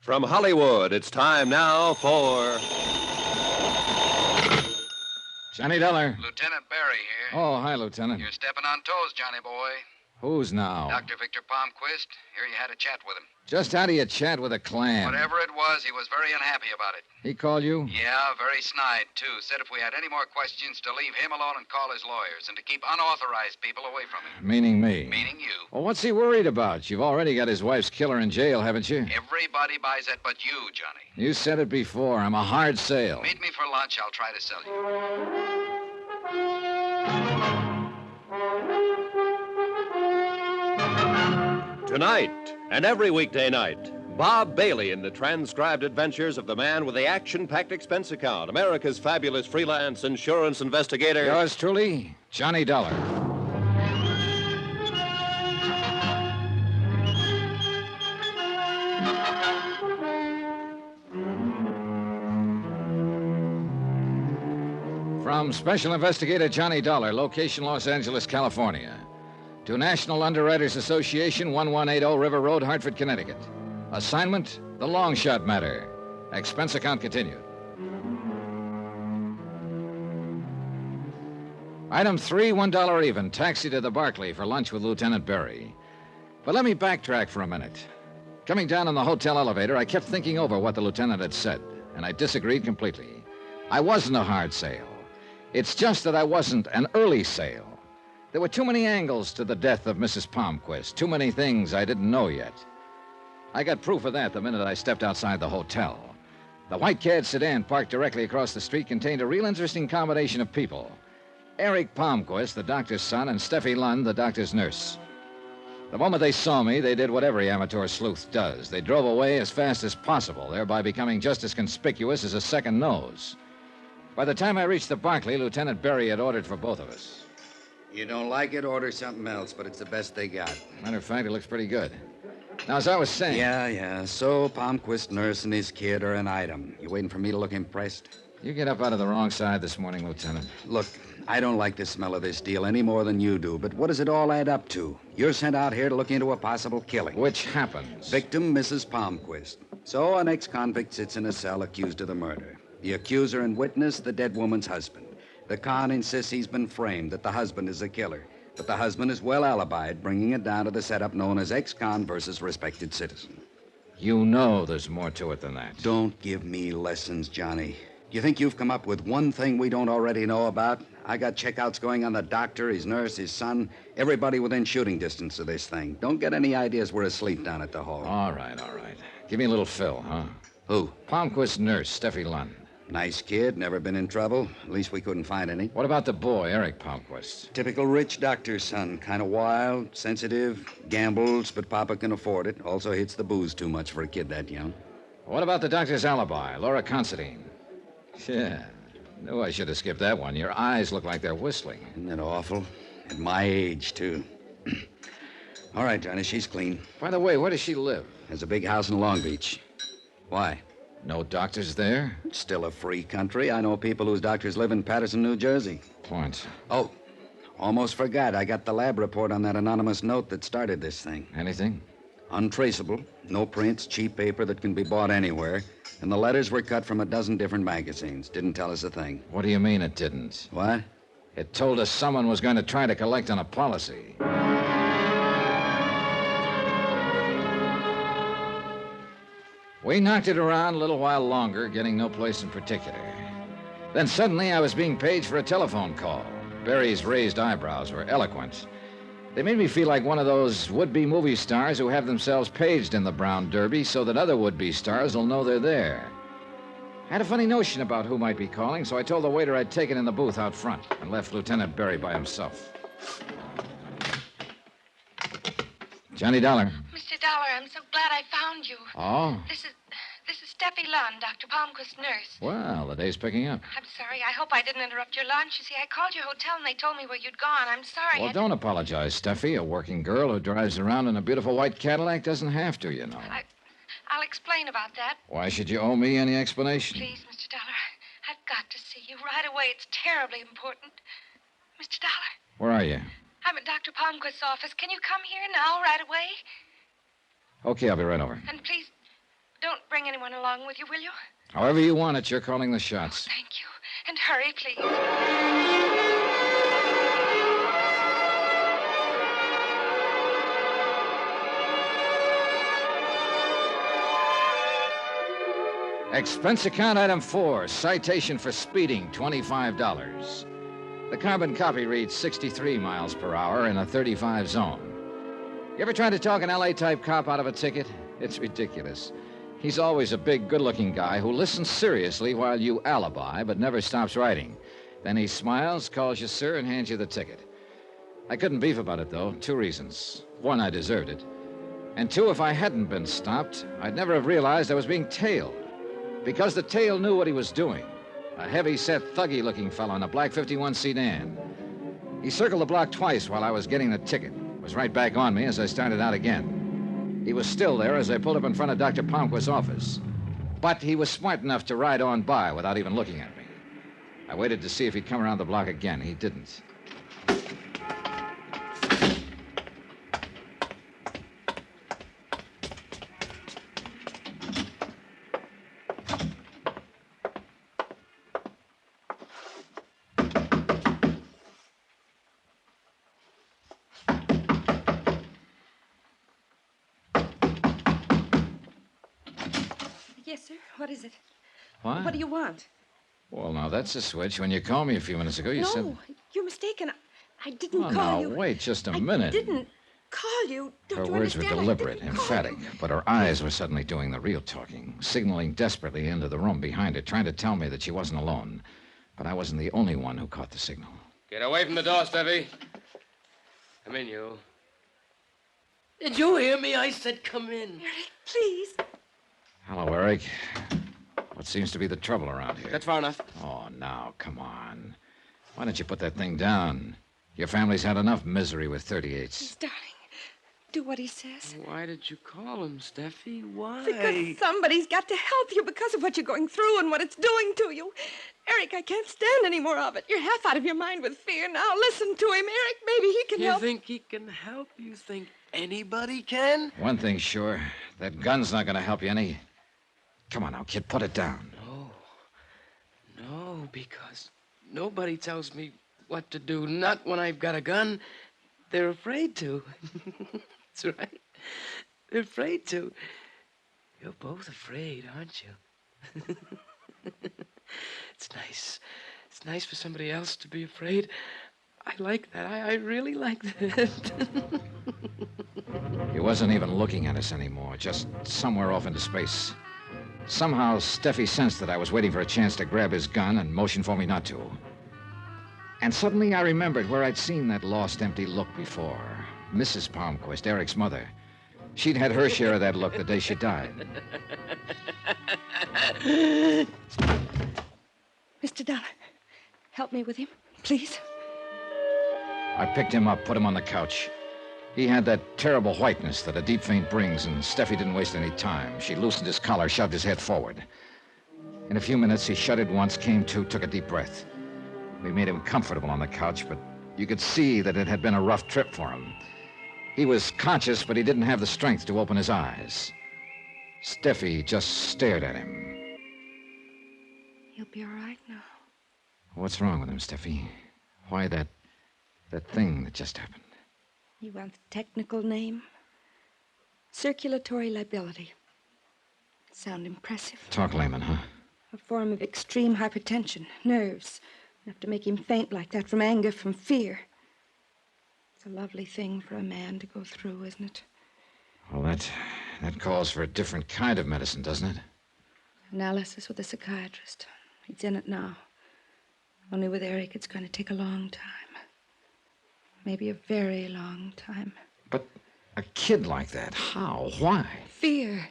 From Hollywood, it's time now for... Johnny Dollar. Lieutenant Barry here. Oh, hi, Lieutenant. You're stepping on toes, Johnny boy. Who's now? Dr. Victor Palmquist. Here you had a chat with him. Just how do you chat with a clam? Whatever it was, he was very unhappy about it. He called you? Yeah, very snide, too. Said if we had any more questions, to leave him alone and call his lawyers, and to keep unauthorized people away from him. Meaning me? Meaning you. Well, what's he worried about? You've already got his wife's killer in jail, haven't you? Everybody buys that but you, Johnny. You said it before. I'm a hard sale. Meet me for lunch. I'll try to sell you. Tonight, and every weekday night, Bob Bailey in the transcribed adventures of the man with the action-packed expense account, America's fabulous freelance insurance investigator. Yours truly, Johnny Dollar. From Special Investigator Johnny Dollar, location Los Angeles, California, to National Underwriters Association, 1180 River Road, Hartford, Connecticut. Assignment, the long shot matter. Expense account continued. Item 3, $1 even. Taxi to the Barclay for lunch with Lieutenant Barry. But let me backtrack for a minute. Coming down in the hotel elevator, I kept thinking over what the lieutenant had said, and I disagreed completely. I wasn't a hard sale. It's just that I wasn't an early sale. There were too many angles to the death of Mrs. Palmquist, too many things I didn't know yet. I got proof of that the minute I stepped outside the hotel. The white cad sedan parked directly across the street contained a real interesting combination of people. Eric Palmquist, the doctor's son, and Steffi Lund, the doctor's nurse. The moment they saw me, they did what every amateur sleuth does. They drove away as fast as possible, thereby becoming just as conspicuous as a second nose. By the time I reached the Barclay, Lieutenant Barry had ordered for both of us. You don't like it, order something else, but it's the best they got. Matter of fact, it looks pretty good. Now, as I was saying... Yeah. So, Palmquist nurse and his kid are an item. You waiting for me to look impressed? You get up out of the wrong side this morning, Lieutenant. Look, I don't like the smell of this deal any more than you do, but what does it all add up to? You're sent out here to look into a possible killing. Which happens. Victim, Mrs. Palmquist. So, an ex-convict sits in a cell accused of the murder. The accuser and witness, the dead woman's husband. The con insists he's been framed, that the husband is the killer. But the husband is well alibied, bringing it down to the setup known as ex-con versus respected citizen. You know there's more to it than that. Don't give me lessons, Johnny. You think you've come up with one thing we don't already know about? I got checkouts going on the doctor, his nurse, his son, everybody within shooting distance of this thing. Don't get any ideas we're asleep down at the hall. All right. Give me a little fill, huh? Who? Palmquist's nurse, Steffi Lund. Nice kid, never been in trouble. At least we couldn't find any. What about the boy, Eric Palmquist? Typical rich doctor's son. Kind of wild, sensitive, gambles, but Papa can afford it. Also hits the booze too much for a kid that young. What about the doctor's alibi, Laura Considine? Yeah, knew I should have skipped that one. Your eyes look like they're whistling. Isn't that awful? At my age, too. All right, Johnny, she's clean. By the way, where does she live? Has a big house in Long Beach. Why? No doctors there? It's still a free country. I know people whose doctors live in Patterson, New Jersey. Point. Oh, almost forgot. I got the lab report on that anonymous note that started this thing. Anything? Untraceable. No prints, cheap paper that can be bought anywhere. And the letters were cut from a dozen different magazines. Didn't tell us a thing. What do you mean it didn't? What? It told us someone was going to try to collect on a policy. We knocked it around a little while longer, getting no place in particular. Then suddenly I was being paged for a telephone call. Barry's raised eyebrows were eloquent. They made me feel like one of those would-be movie stars who have themselves paged in the Brown Derby so that other would-be stars will know they're there. I had a funny notion about who might be calling, so I told the waiter I'd take it in the booth out front and left Lieutenant Barry by himself. Johnny Dollar. Mr. Dollar, I'm so glad I found you. Oh? This is Steffi Lund, Dr. Palmquist's nurse. Well, the day's picking up. I'm sorry. I hope I didn't interrupt your lunch. You see, I called your hotel and they told me where you'd gone. I'm sorry. Well, don't apologize, Steffi. A working girl who drives around in a beautiful white Cadillac doesn't have to, you know. I'll explain about that. Why should you owe me any explanation? Please, Mr. Dollar, I've got to see you right away. It's terribly important. Mr. Dollar. Where are you? I'm at Dr. Palmquist's office. Can you come here now, right away? Okay, I'll be right over. And please, don't bring bring anyone along with you, will you? However you want it, you're calling the shots. Thank you. And hurry, please. Expense account item 4, citation for speeding, $25. The carbon copy reads 63 miles per hour in a 35 zone. You ever tried to talk an LA-type cop out of a ticket? It's ridiculous. He's always a big, good-looking guy who listens seriously while you alibi, but never stops writing. Then he smiles, calls you sir, and hands you the ticket. I couldn't beef about it, though. 2 reasons. 1, I deserved it. And 2, if I hadn't been stopped, I'd never have realized I was being tailed. Because the tail knew what he was doing. A heavy-set, thuggy-looking fellow in a black 51 sedan. He circled the block twice while I was getting the ticket. Was right back on me as I started out again. He was still there as I pulled up in front of Dr. Palmquist's office. But he was smart enough to ride on by without even looking at me. I waited to see if he'd come around the block again. He didn't. Yes, sir. What is it? What? What do you want? Well, now, that's a switch. When you called me a few minutes ago, you said... No, you're mistaken. I didn't Oh, call now, you. wait just a minute. I didn't call you. Don't Her you words were understand? I deliberate, didn't call emphatic, you. but her eyes were suddenly doing the real talking, signaling desperately into the room behind her, trying to tell me that she wasn't alone. But I wasn't the only one who caught the signal. Get away from the door, Steffi. Come in, you. Did you hear me? I said come in. Eric, please. Hello, Eric. What seems to be the trouble around here? That's far enough. Oh, now, come on. Why don't you put that thing down? Your family's had enough misery with 38s. Darling, do what he says. Why did you call him, Steffi? Why? Because somebody's got to help you because of what you're going through and what it's doing to you. Eric, I can't stand any more of it. You're half out of your mind with fear. Now listen to him, Eric. Maybe he can help. You think he can help? You think anybody can? One thing's sure. That gun's not going to help you any. Come on now, kid, put it down. No, because nobody tells me what to do. Not when I've got a gun. They're afraid to. That's right. They're afraid to. You're both afraid, aren't you? It's nice. It's nice for somebody else to be afraid. I like that. I really like that. He wasn't even looking at us anymore, just somewhere off into space. Somehow, Steffi sensed that I was waiting for a chance to grab his gun and motioned for me not to. And suddenly I remembered where I'd seen that lost, empty look before. Mrs. Palmquist, Eric's mother. She'd had her share of that look the day she died. Mr. Dollar, help me with him, please. I picked him up, put him on the couch. He had that terrible whiteness that a deep faint brings, and Steffi didn't waste any time. She loosened his collar, shoved his head forward. In a few minutes, he shuddered once, came to, took a deep breath. We made him comfortable on the couch, but you could see that it had been a rough trip for him. He was conscious, but he didn't have the strength to open his eyes. Steffi just stared at him. He'll be all right now. What's wrong with him, Steffi? Why that thing that just happened? You want the technical name? Circulatory liability. Sound impressive? Talk layman, huh? A form of extreme hypertension. Nerves. Enough to make him faint like that from anger, from fear. It's a lovely thing for a man to go through, isn't it? Well, that calls for a different kind of medicine, doesn't it? Analysis with a psychiatrist. He's in it now. Only with Eric, it's going to take a long time. Maybe a very long time. But a kid like that, how? Why? Fear.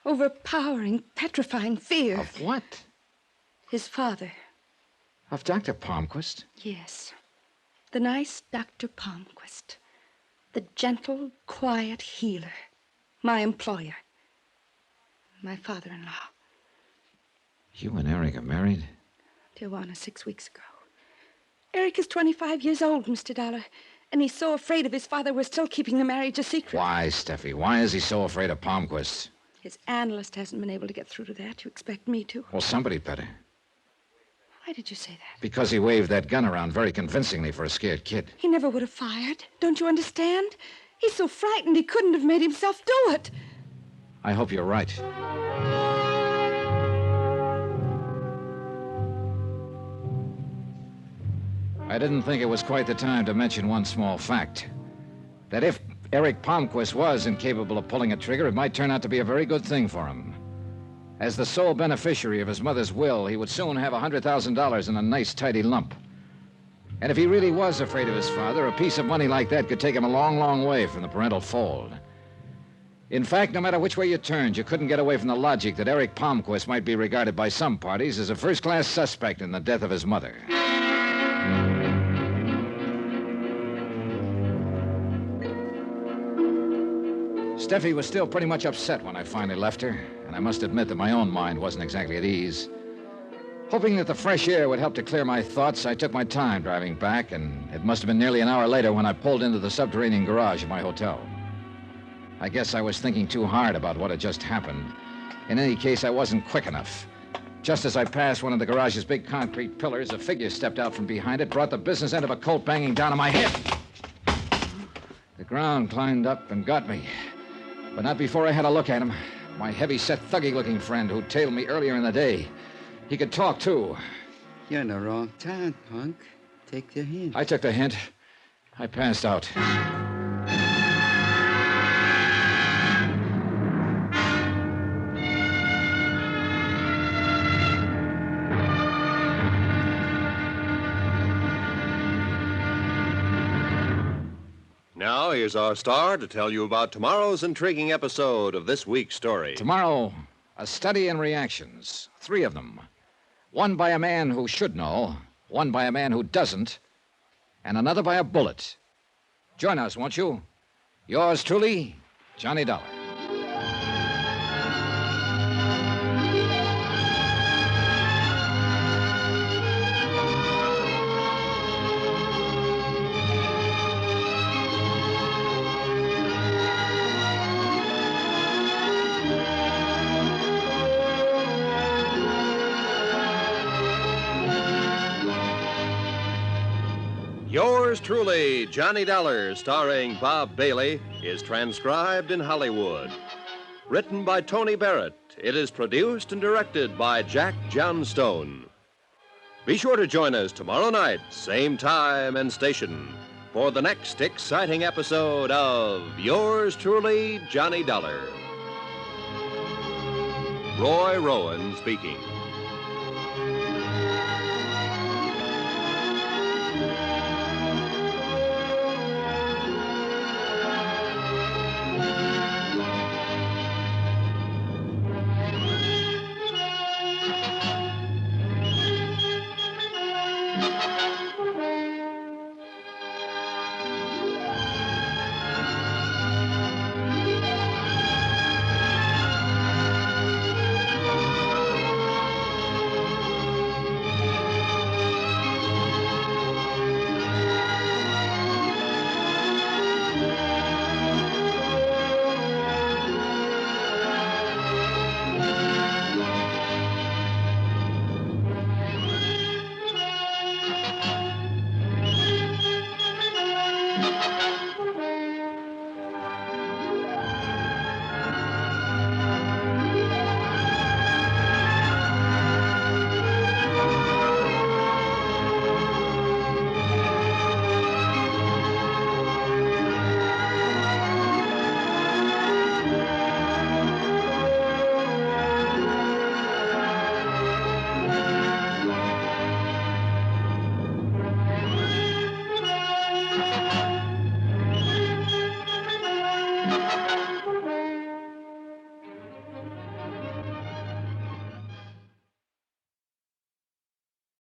Overpowering, petrifying fear. Of what? His father. Of Dr. Palmquist? Yes. The nice Dr. Palmquist. The gentle, quiet healer. My employer. My father-in-law. You and Eric are married? Tijuana 6 weeks ago. Eric is 25 years old, Mr. Dollar, and he's so afraid of his father we're still keeping the marriage a secret. Why, Steffi? Why is he so afraid of Palmquist? His analyst hasn't been able to get through to that. You expect me to? Well, somebody better. Why did you say that? Because he waved that gun around very convincingly for a scared kid. He never would have fired. Don't you understand? He's so frightened he couldn't have made himself do it. I hope you're right. I didn't think it was quite the time to mention one small fact. That if Eric Palmquist was incapable of pulling a trigger, it might turn out to be a very good thing for him. As the sole beneficiary of his mother's will, he would soon have $100,000 in a nice, tidy lump. And if he really was afraid of his father, a piece of money like that could take him a long, long way from the parental fold. In fact, no matter which way you turned, you couldn't get away from the logic that Eric Palmquist might be regarded by some parties as a first-class suspect in the death of his mother. Steffi was still pretty much upset when I finally left her, and I must admit that my own mind wasn't exactly at ease. Hoping that the fresh air would help to clear my thoughts, I took my time driving back, and it must have been nearly an hour later when I pulled into the subterranean garage of my hotel. I guess I was thinking too hard about what had just happened. In any case, I wasn't quick enough. Just as I passed one of the garage's big concrete pillars, a figure stepped out from behind it, brought the business end of a Colt banging down on my head. The ground climbed up and got me. But not before I had a look at him. My heavy-set, thuggy-looking friend who tailed me earlier in the day. He could talk, too. You're in the wrong town, punk. Take the hint. I took the hint. I passed out. Now, here's our star to tell you about tomorrow's intriguing episode of this week's story. Tomorrow, a study in reactions. 3 of them. One by a man who should know, one by a man who doesn't, and another by a bullet. Join us, won't you? Yours truly, Johnny Dollar. Yours truly, Johnny Dollar, starring Bob Bailey, is transcribed in Hollywood. Written by Tony Barrett, it is produced and directed by Jack Johnstone. Be sure to join us tomorrow night, same time and station, for the next exciting episode of Yours truly, Johnny Dollar. Roy Rowan speaking.